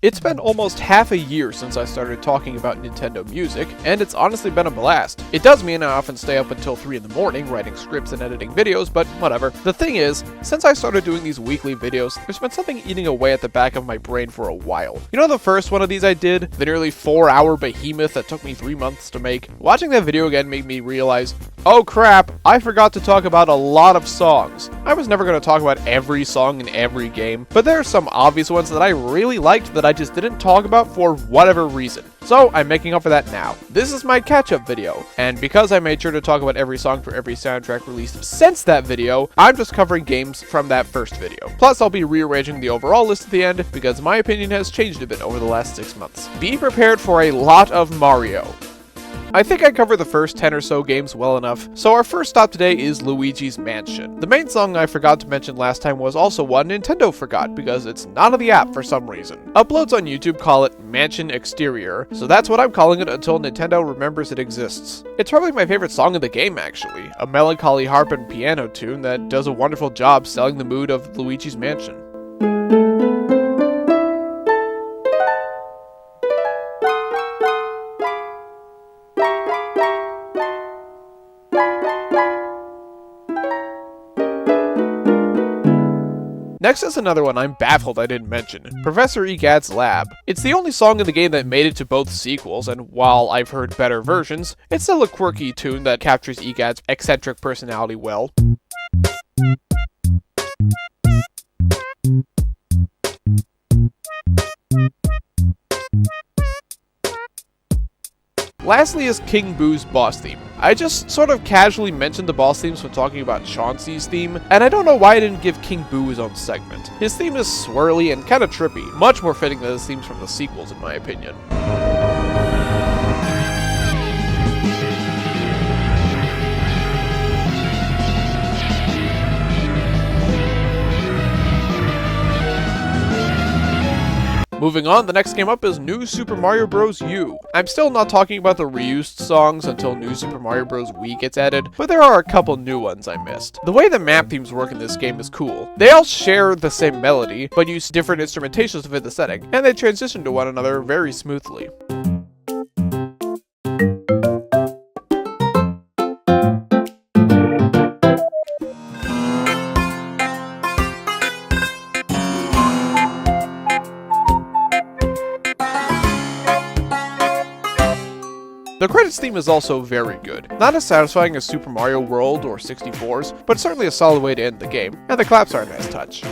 It's been almost half a year since I started talking about Nintendo music, and it's honestly been a blast. It does mean I often stay up until 3 in the morning writing scripts and editing videos, but whatever. The thing is, since I started doing these weekly videos, there's been something eating away at the back of my brain for a while. You know the first one of these I did? The nearly 4-hour behemoth that took me 3 months to make? Watching that video again made me realize, oh crap, I forgot to talk about a lot of songs. I was never going to talk about every song in every game, but there are some obvious ones that I really liked that I just didn't talk about for whatever reason. So I'm making up for that now. This is my catch-up video, and because I made sure to talk about every song for every soundtrack released since that video, I'm just covering games from that first video. Plus, I'll be rearranging the overall list at the end, because my opinion has changed a bit over the last 6 months. Be prepared for a lot of Mario. I think I covered the first 10 or so games well enough, so our first stop today is Luigi's Mansion. The main song I forgot to mention last time was also one Nintendo forgot because it's not on the app for some reason. Uploads on YouTube call it Mansion Exterior, so that's what I'm calling it until Nintendo remembers it exists. It's probably my favorite song in the game actually, a melancholy harp and piano tune that does a wonderful job selling the mood of Luigi's Mansion. Next is another one I'm baffled I didn't mention, Professor Egad's Lab. It's the only song in the game that made it to both sequels, and while I've heard better versions, it's still a quirky tune that captures Egad's eccentric personality well. Lastly is King Boo's boss theme. I just sort of casually mentioned the boss themes when talking about Chauncey's theme, and I don't know why I didn't give King Boo his own segment. His theme is swirly and kinda trippy, much more fitting than his themes from the sequels in my opinion. Moving on, the next game up is New Super Mario Bros. U. I'm still not talking about the reused songs until New Super Mario Bros. Wii gets added, but there are a couple new ones I missed. The way the map themes work in this game is cool. They all share the same melody, but use different instrumentations to fit the setting, and they transition to one another very smoothly. The credits theme is also very good. Not as satisfying as Super Mario World or 64's, but certainly a solid way to end the game, and the claps are a nice touch.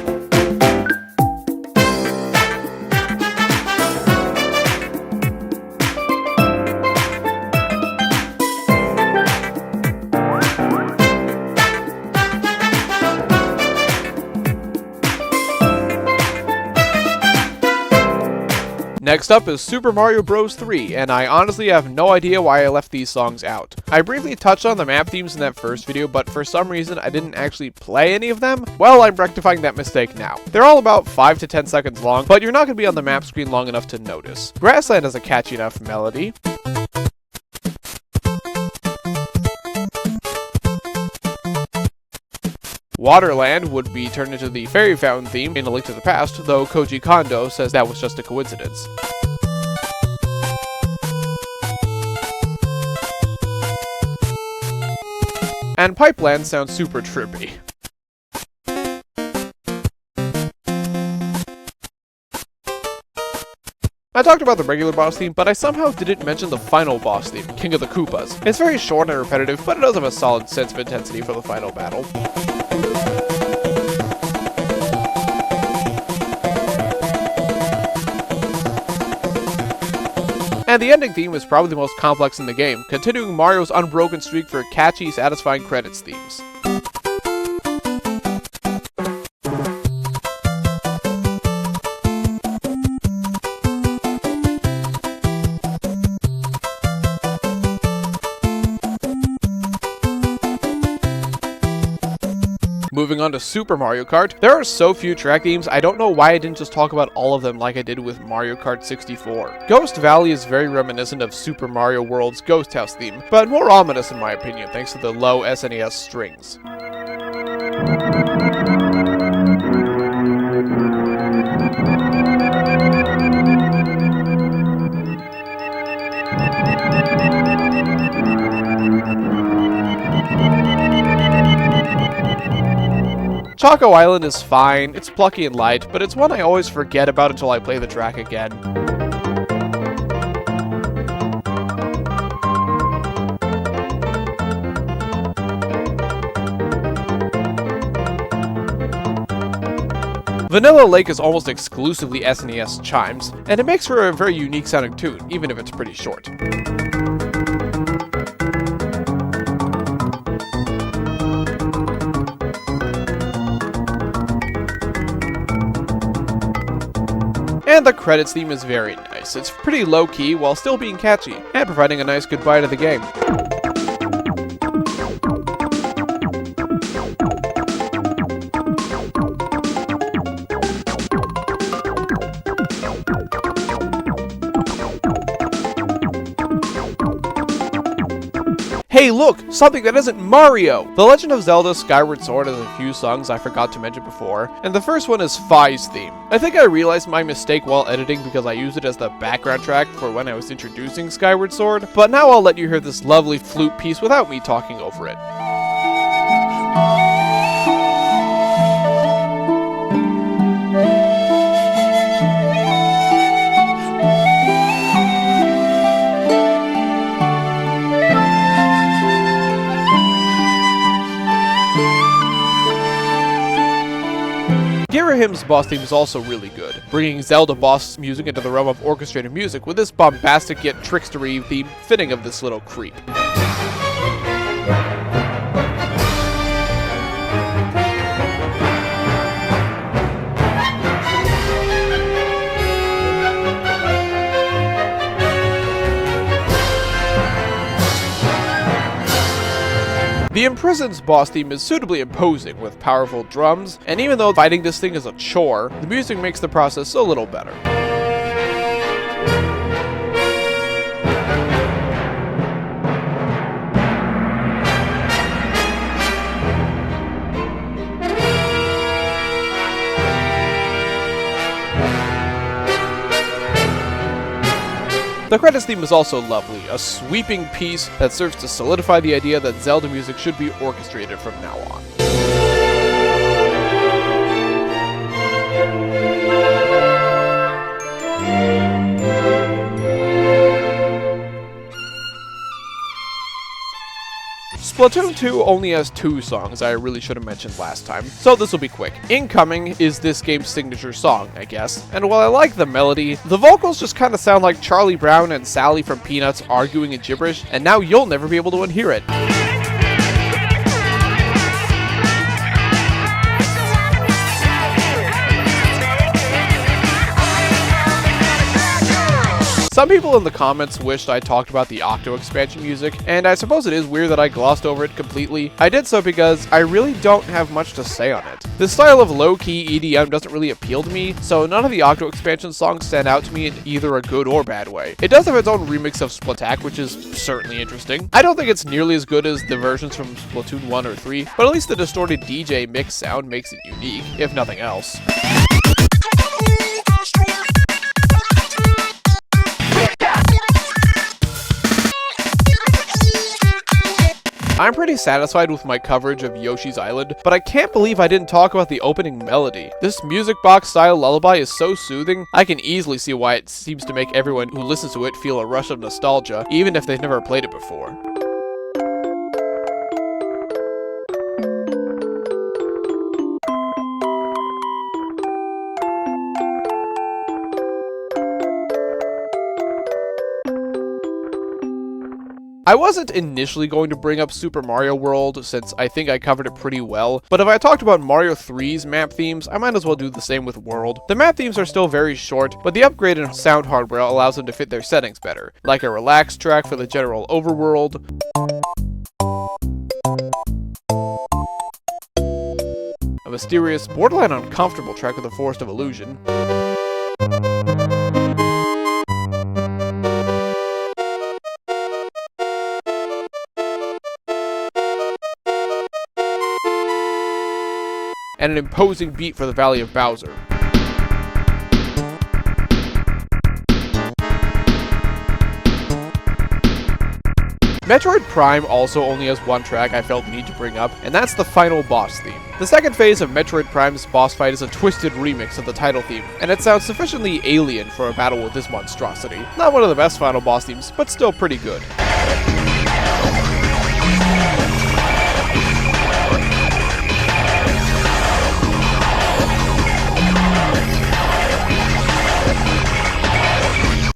Next up is Super Mario Bros. 3, and I honestly have no idea why I left these songs out. I briefly touched on the map themes in that first video, but for some reason I didn't actually play any of them. Well, I'm rectifying that mistake now. They're all about 5 to 10 seconds long, but you're not going to be on the map screen long enough to notice. Grassland has a catchy enough melody. Waterland would be turned into the Fairy Fountain theme in A Link to the Past, though Koji Kondo says that was just a coincidence. And Pipeland sounds super trippy. I talked about the regular boss theme, but I somehow didn't mention the final boss theme, King of the Koopas. It's very short and repetitive, but it does have a solid sense of intensity for the final battle. And the ending theme is probably the most complex in the game, continuing Mario's unbroken streak for catchy, satisfying credits themes. Moving on to Super Mario Kart, there are so few track themes, I don't know why I didn't just talk about all of them like I did with Mario Kart 64. Ghost Valley is very reminiscent of Super Mario World's Ghost House theme, but more ominous in my opinion thanks to the low SNES strings. Choco Island is fine, it's plucky and light, but it's one I always forget about until I play the track again. Vanilla Lake is almost exclusively SNES chimes, and it makes for a very unique sounding tune, even if it's pretty short. And the credits theme is very nice. It's pretty low-key while still being catchy, and providing a nice goodbye to the game. Hey look! Something that isn't Mario! The Legend of Zelda Skyward Sword has a few songs I forgot to mention before, and the first one is Fi's theme. I think I realized my mistake while editing because I used it as the background track for when I was introducing Skyward Sword, but now I'll let you hear this lovely flute piece without me talking over it. Girahim's boss theme is also really good, bringing Zelda boss music into the realm of orchestrated music with this bombastic yet trickstery theme fitting of this little creep. The Imprisoned's boss theme is suitably imposing with powerful drums, and even though fighting this thing is a chore, the music makes the process a little better. The credits theme is also lovely, a sweeping piece that serves to solidify the idea that Zelda music should be orchestrated from now on. Splatoon 2 only has 2 songs I really should have mentioned last time, so this will be quick. Incoming is this game's signature song, I guess, and while I like the melody, the vocals just kinda sound like Charlie Brown and Sally from Peanuts arguing in gibberish, and now you'll never be able to unhear it. Some people in the comments wished I talked about the Octo expansion music, and I suppose it is weird that I glossed over it completely. I did so because I really don't have much to say on it. This style of low-key EDM doesn't really appeal to me, so none of the Octo expansion songs stand out to me in either a good or bad way. It does have its own remix of Splatak, which is certainly interesting. I don't think it's nearly as good as the versions from Splatoon 1 or 3, but at least the distorted DJ mix sound makes it unique, if nothing else. I'm pretty satisfied with my coverage of Yoshi's Island, but I can't believe I didn't talk about the opening melody. This music box style lullaby is so soothing, I can easily see why it seems to make everyone who listens to it feel a rush of nostalgia, even if they've never played it before. I wasn't initially going to bring up Super Mario World, since I think I covered it pretty well, but if I talked about Mario 3's map themes, I might as well do the same with World. The map themes are still very short, but the upgraded sound hardware allows them to fit their settings better, like a relaxed track for the general overworld, a mysterious, borderline uncomfortable track of the Forest of Illusion, and an imposing beat for the Valley of Bowser. Metroid Prime also only has one track I felt the need to bring up, and that's the final boss theme. The second phase of Metroid Prime's boss fight is a twisted remix of the title theme, and it sounds sufficiently alien for a battle with this monstrosity. Not one of the best final boss themes, but still pretty good.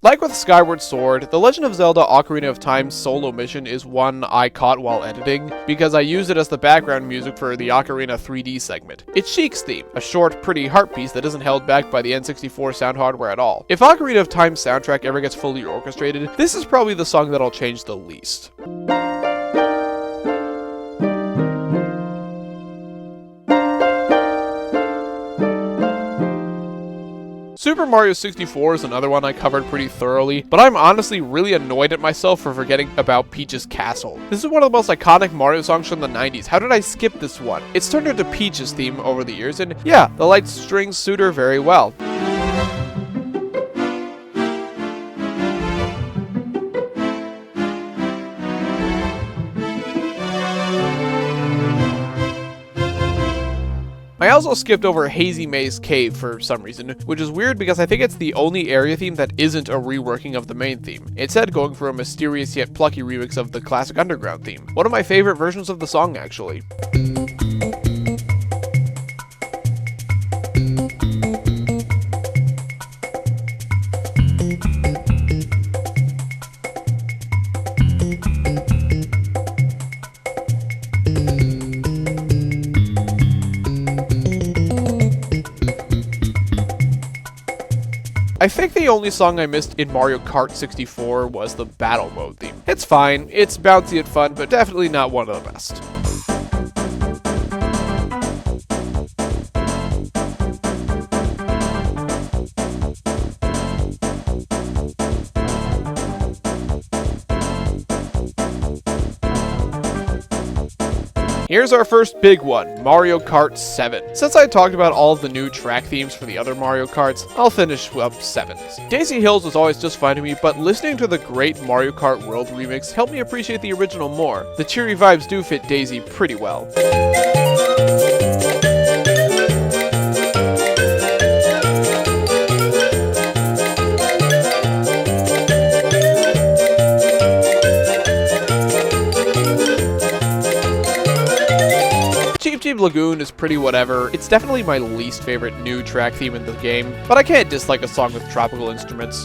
Like with Skyward Sword, The Legend of Zelda Ocarina of Time's solo mission is one I caught while editing, because I used it as the background music for the Ocarina 3D segment. It's Sheik's theme, a short, pretty harp piece that isn't held back by the N64 sound hardware at all. If Ocarina of Time's soundtrack ever gets fully orchestrated, this is probably the song that'll change the least. Super Mario 64 is another one I covered pretty thoroughly, but I'm honestly really annoyed at myself for forgetting about Peach's Castle. This is one of the most iconic Mario songs from the 90s. How did I skip this one? It's turned into Peach's theme over the years, and yeah, the light strings suit her very well. I also skipped over Hazy Maze Cave for some reason, which is weird because I think it's the only area theme that isn't a reworking of the main theme, instead going for a mysterious yet plucky remix of the classic Underground theme. One of my favorite versions of the song, actually. I think the only song I missed in Mario Kart 64 was the Battle Mode theme. It's fine, it's bouncy and fun, but definitely not one of the best. Here's our first big one, Mario Kart 7. Since I talked about all of the new track themes for the other Mario Karts, I'll finish up 7s. Daisy Hills was always just fine to me, but listening to the great Mario Kart World remix helped me appreciate the original more. The cheery vibes do fit Daisy pretty well. Cheep Lagoon is pretty whatever. It's definitely my least favorite new track theme in the game, but I can't dislike a song with tropical instruments.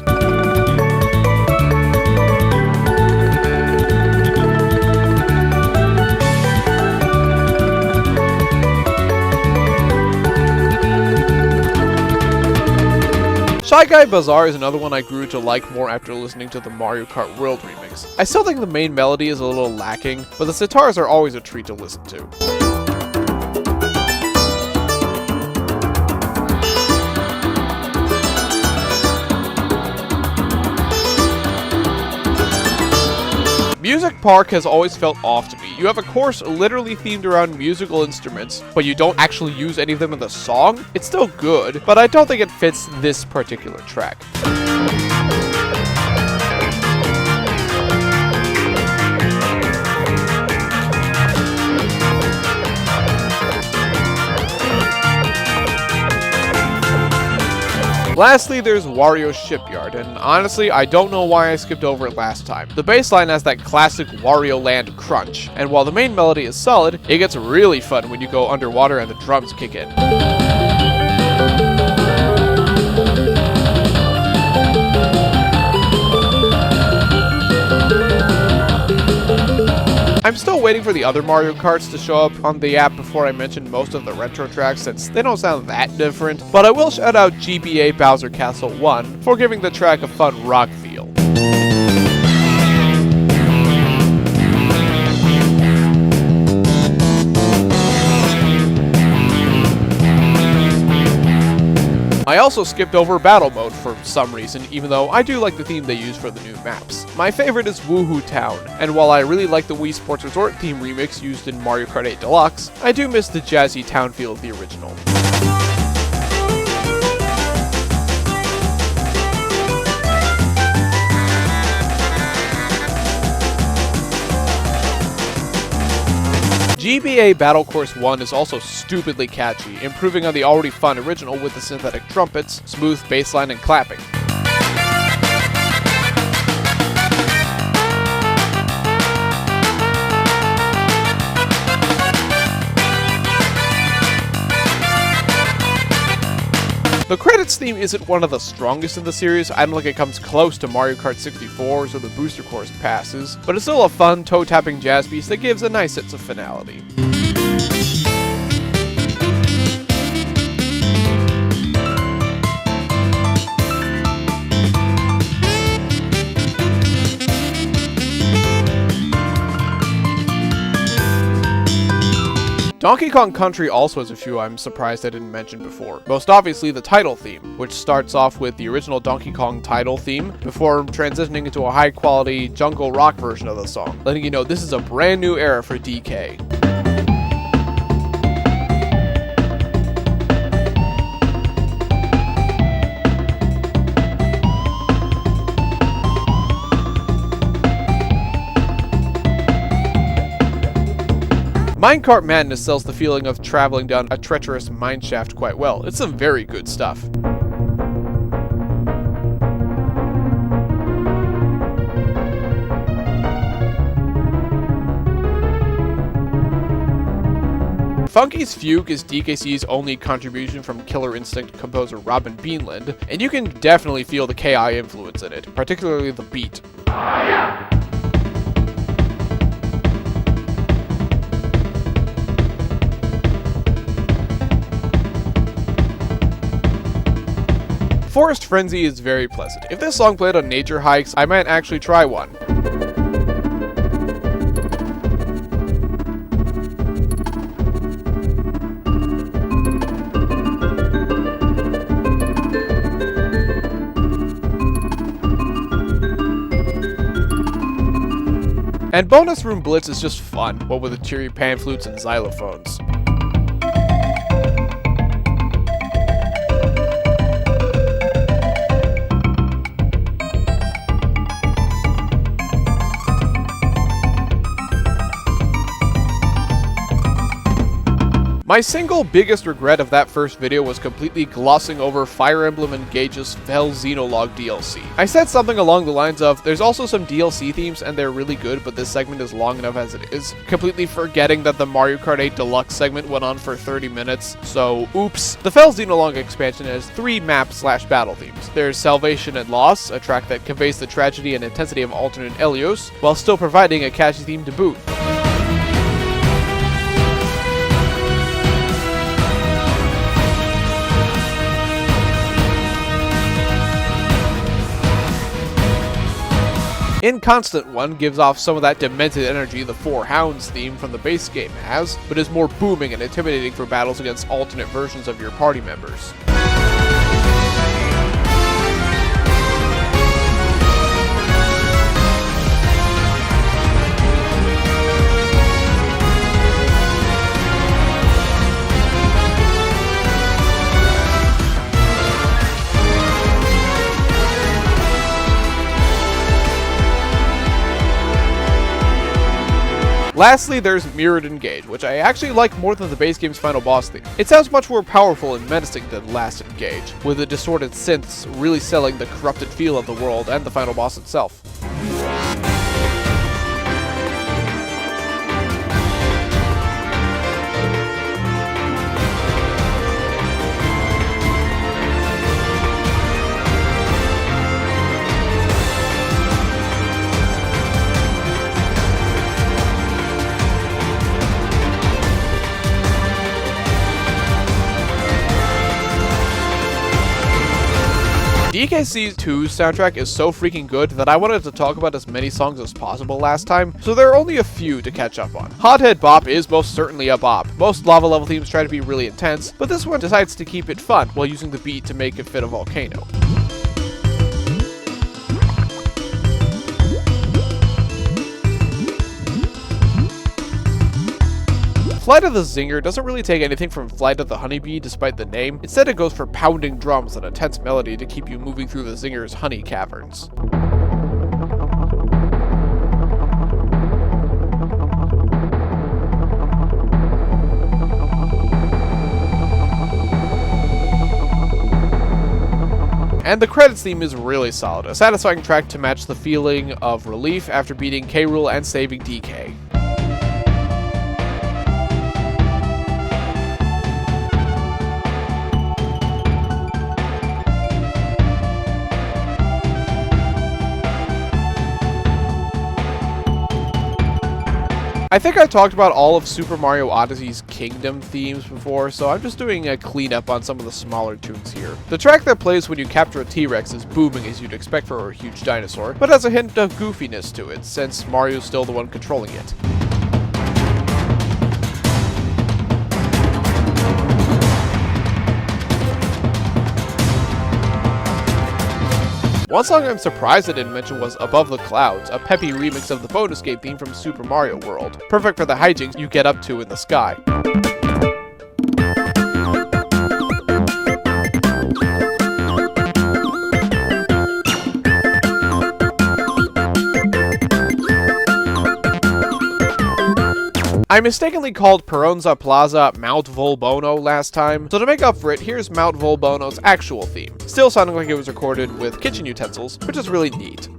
Shy Guy Bazaar is another one I grew to like more after listening to the Mario Kart World remix. I still think the main melody is a little lacking, but the sitars are always a treat to listen to. Music Park has always felt off to me. You have a course literally themed around musical instruments, but you don't actually use any of them in the song? It's still good, but I don't think it fits this particular track. Lastly, there's Wario's Shipyard, and honestly, I don't know why I skipped over it last time. The bassline has that classic Wario Land crunch, and while the main melody is solid, it gets really fun when you go underwater and the drums kick in. I'm still waiting for the other Mario Karts to show up on the app before I mention most of the retro tracks since they don't sound that different, but I will shout out GBA Bowser Castle 1 for giving the track a fun rock feel. I also skipped over Battle Mode for some reason, even though I do like the theme they use for the new maps. My favorite is Woohoo Town, and while I really like the Wii Sports Resort theme remix used in Mario Kart 8 Deluxe, I do miss the jazzy town feel of the original. GBA Battle Course 1 is also stupidly catchy, improving on the already fun original with the synthetic trumpets, smooth bassline, and clapping. The credits theme isn't one of the strongest in the series. I don't think it comes close to Mario Kart 64's or the Booster Course passes, but it's still a fun, toe-tapping jazz piece that gives a nice sense of finality. Donkey Kong Country also has a few I'm surprised I didn't mention before. Most obviously the title theme, which starts off with the original Donkey Kong title theme before transitioning into a high-quality jungle rock version of the song, letting you know this is a brand new era for DK. Minecart Madness sells the feeling of traveling down a treacherous mineshaft quite well. It's some very good stuff. Funky's Fugue is DKC's only contribution from Killer Instinct composer Robin Beanland, and you can definitely feel the KI influence in it, particularly the beat. Forest Frenzy is very pleasant. If this song played on nature hikes, I might actually try one. And Bonus Room Blitz is just fun, what with the cheery pan flutes and xylophones. My single biggest regret of that first video was completely glossing over Fire Emblem Engage's Fell Xenologue DLC. I said something along the lines of, there's also some DLC themes and they're really good, but this segment is long enough as it is, completely forgetting that the Mario Kart 8 Deluxe segment went on for 30 minutes, so oops. The Fell Xenologue expansion has 3 map/battle themes. There's Salvation and Loss, a track that conveys the tragedy and intensity of alternate Helios, while still providing a catchy theme to boot. Inconstant One gives off some of that demented energy the Four Hounds theme from the base game has, but is more booming and intimidating for battles against alternate versions of your party members. Lastly, there's Mirrored Engage, which I actually like more than the base game's final boss theme. It sounds much more powerful and menacing than Last Engage, with the distorted synths really selling the corrupted feel of the world and the final boss itself. DKC 2's soundtrack is so freaking good that I wanted to talk about as many songs as possible last time, so there are only a few to catch up on. Hothead Bop is most certainly a bop. Most lava level themes try to be really intense, but this one decides to keep it fun while using the beat to make it fit a volcano. Flight of the Zinger doesn't really take anything from Flight of the Honeybee despite the name. Instead it goes for pounding drums and a tense melody to keep you moving through the Zinger's honey caverns. And the credits theme is really solid, a satisfying track to match the feeling of relief after beating K. Rool and saving DK. I think I talked about all of Super Mario Odyssey's Kingdom themes before, so I'm just doing a cleanup on some of the smaller tunes here. The track that plays when you capture a T-Rex is booming as you'd expect for a huge dinosaur, but has a hint of goofiness to it, since Mario's still the one controlling it. One song I'm surprised I didn't mention was Above the Clouds, a peppy remix of the bonus game theme from Super Mario World, perfect for the hijinks you get up to in the sky. I mistakenly called Peronza Plaza Mount Volbono last time, so to make up for it, here's Mount Volbono's actual theme, still sounding like it was recorded with kitchen utensils, which is really neat.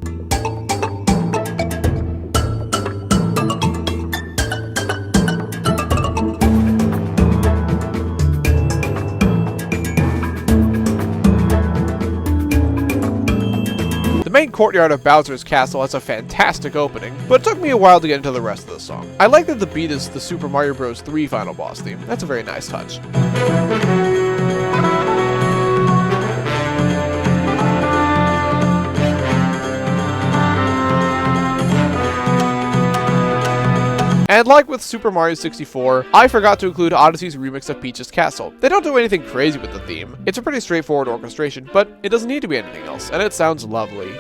The main courtyard of Bowser's Castle has a fantastic opening, but it took me a while to get into the rest of the song. I like that the beat is the Super Mario Bros. 3 final boss theme. That's a very nice touch. And like with Super Mario 64, I forgot to include Odyssey's remix of Peach's Castle. They don't do anything crazy with the theme. It's a pretty straightforward orchestration, but it doesn't need to be anything else, and it sounds lovely.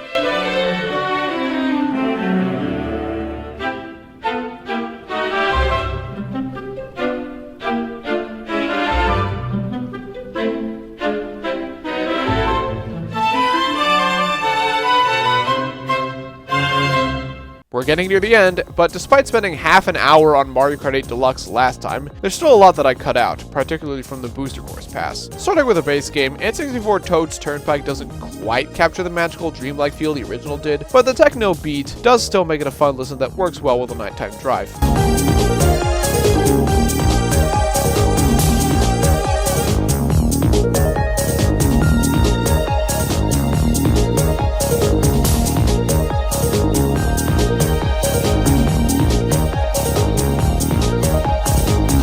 We're getting near the end, but despite spending half an hour on Mario Kart 8 Deluxe last time, there's still a lot that I cut out, particularly from the Booster Course Pass. Starting with the base game, N64 Toad's Turnpike doesn't quite capture the magical dreamlike feel the original did, but the techno beat does still make it a fun listen that works well with a nighttime drive.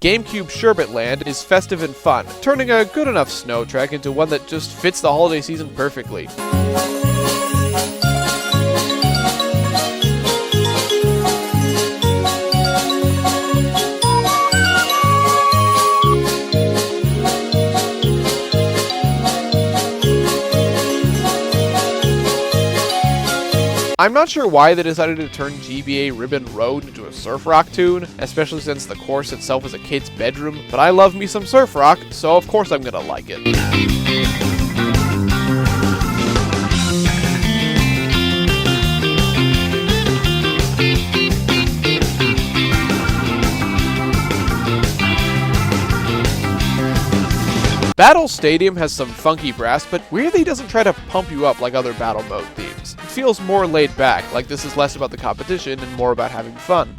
GameCube Sherbet Land is festive and fun, turning a good enough snow track into one that just fits the holiday season perfectly. I'm not sure why they decided to turn GBA Ribbon Road into a surf rock tune, especially since the course itself is a kid's bedroom, but I love me some surf rock, so of course I'm gonna like it. Battle Stadium has some funky brass, but weirdly doesn't try to pump you up like other battle mode themes. It feels more laid back, like this is less about the competition and more about having fun.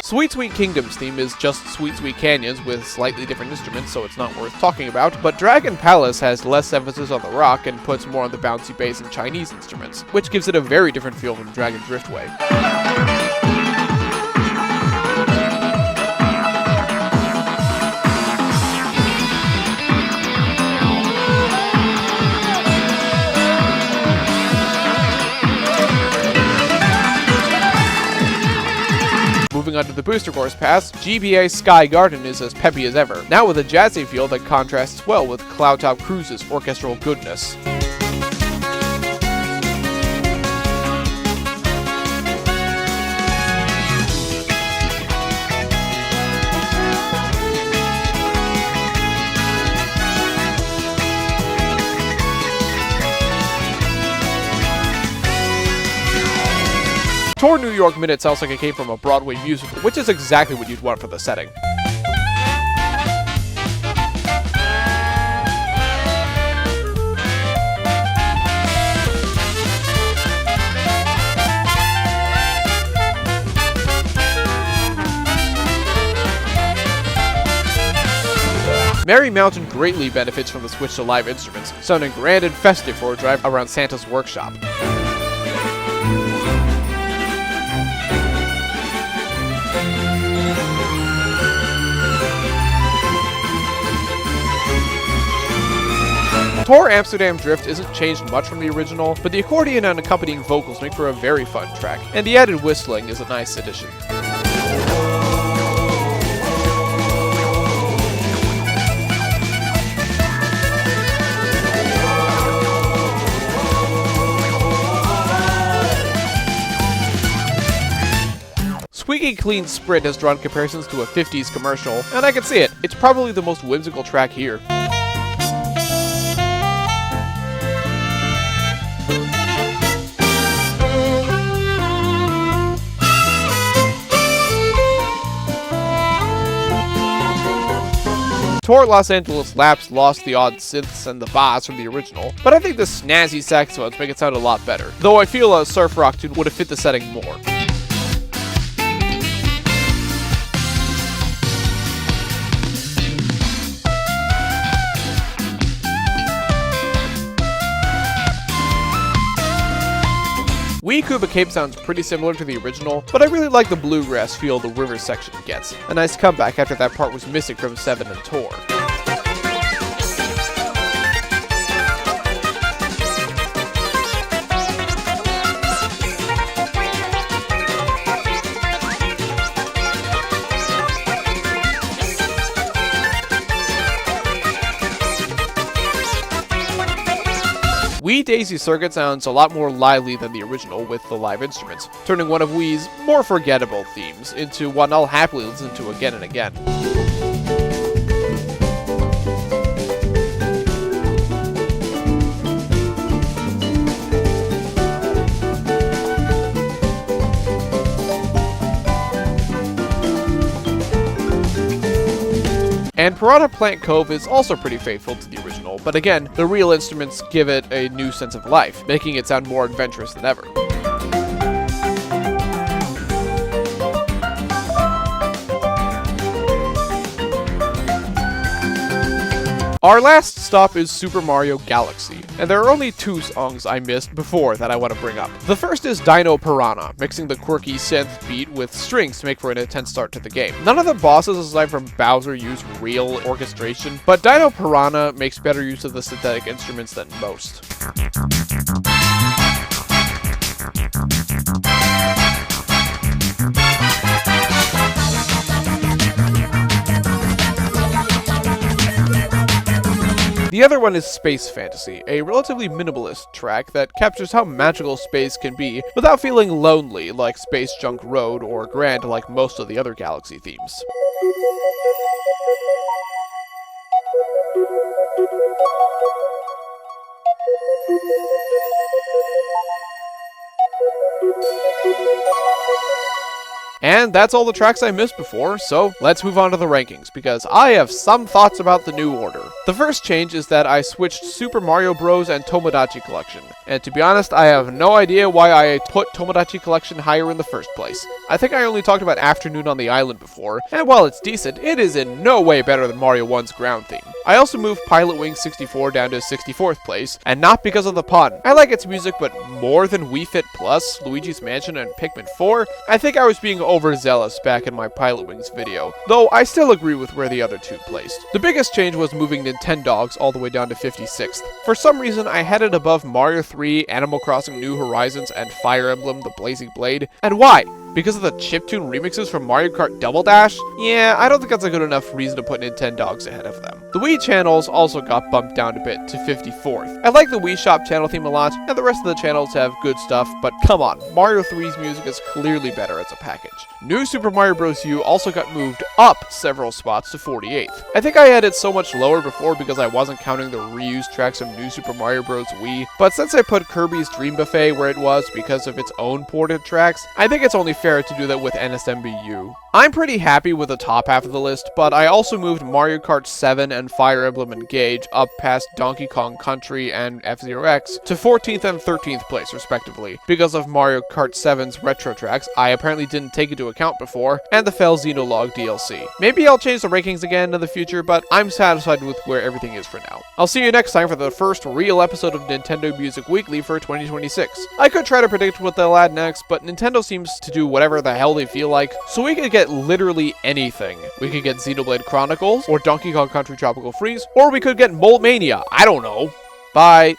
Sweet Sweet Kingdom's theme is just Sweet Sweet Canyons with slightly different instruments, so it's not worth talking about, but Dragon Palace has less emphasis on the rock and puts more on the bouncy bass and Chinese instruments, which gives it a very different feel from Dragon Driftway. Moving on to the Booster Course Pass, GBA Sky Garden is as peppy as ever, now with a jazzy feel that contrasts well with Cloud Top Cruise's orchestral goodness. Tour New York Minute sounds like it came from a Broadway musical, which is exactly what you'd want for the setting. Merry Mountain greatly benefits from the switch to live instruments, sounding grand and festive for a drive around Santa's workshop. Tour Amsterdam Drift isn't changed much from the original, but the accordion and accompanying vocals make for a very fun track, and the added whistling is a nice addition. Squeaky Clean Sprint has drawn comparisons to a 50s commercial, and I can see it. It's probably the most whimsical track here. Tour Los Angeles Laps lost the odd synths and the bass from the original, but I think the snazzy saxophones make it sound a lot better, though I feel a surf rock tune would have fit the setting more. Wii Koopa Cape sounds pretty similar to the original, but I really like the bluegrass feel the river section gets. A nice comeback after that part was missing from 7 and Tour. Wii Daisy Circuit sounds a lot more lively than the original with the live instruments, turning one of Wii's more forgettable themes into one I'll happily listen to again and again. And Piranha Plant Cove is also pretty faithful to the original, but again, the real instruments give it a new sense of life, making it sound more adventurous than ever. Our last stop is Super Mario Galaxy, and there are only 2 songs I missed before that I want to bring up. The first is Dino Piranha, mixing the quirky synth beat with strings to make for an intense start to the game. None of the bosses aside from Bowser use real orchestration, but Dino Piranha makes better use of the synthetic instruments than most. The other one is Space Fantasy, a relatively minimalist track that captures how magical space can be without feeling lonely like Space Junk Road or grand like most of the other Galaxy themes. And that's all the tracks I missed before, so let's move on to the rankings, because I have some thoughts about the new order. The first change is that I switched Super Mario Bros. And Tomodachi Collection, and to be honest, I have no idea why I put Tomodachi Collection higher in the first place. I think I only talked about Afternoon on the Island before, and while it's decent, it is in no way better than Mario 1's ground theme. I also moved Pilot Wing 64 down to 64th place, and not because of the pun. I like its music, but more than Wii Fit Plus, Luigi's Mansion, and Pikmin 4, I think I was being overzealous back in my Pilot Wings video, though I still agree with where the other 2 placed. The biggest change was moving Nintendogs all the way down to 56th. For some reason, I had it above Mario 3, Animal Crossing New Horizons, and Fire Emblem The Blazing Blade, and why? because of the chiptune remixes from Mario Kart Double Dash? Yeah, I don't think that's a good enough reason to put Nintendogs ahead of them. The Wii channels also got bumped down a bit to 54th. I like the Wii Shop channel theme a lot, and the rest of the channels have good stuff, but come on, Mario 3's music is clearly better as a package. New Super Mario Bros. U also got moved up several spots to 48th. I think I had it so much lower before because I wasn't counting the reused tracks of New Super Mario Bros. Wii, but since I put Kirby's Dream Buffet where it was because of its own ported tracks, I think it's only fair to do that with NSMBU. I'm pretty happy with the top half of the list, but I also moved Mario Kart 7 and Fire Emblem Engage up past Donkey Kong Country and F-Zero X to 14th and 13th place respectively, because of Mario Kart 7's retro tracks I apparently didn't take into account before, and the Fell Xenologue DLC. Maybe I'll change the rankings again in the future, but I'm satisfied with where everything is for now. I'll see you next time for the first real episode of Nintendo Music Weekly for 2026. I could try to predict what they'll add next, but Nintendo seems to do whatever the hell they feel like, so we could get literally anything. We could get Xenoblade Chronicles, or Donkey Kong Country Tropical Freeze, or we could get Mold Mania. I don't know. Bye.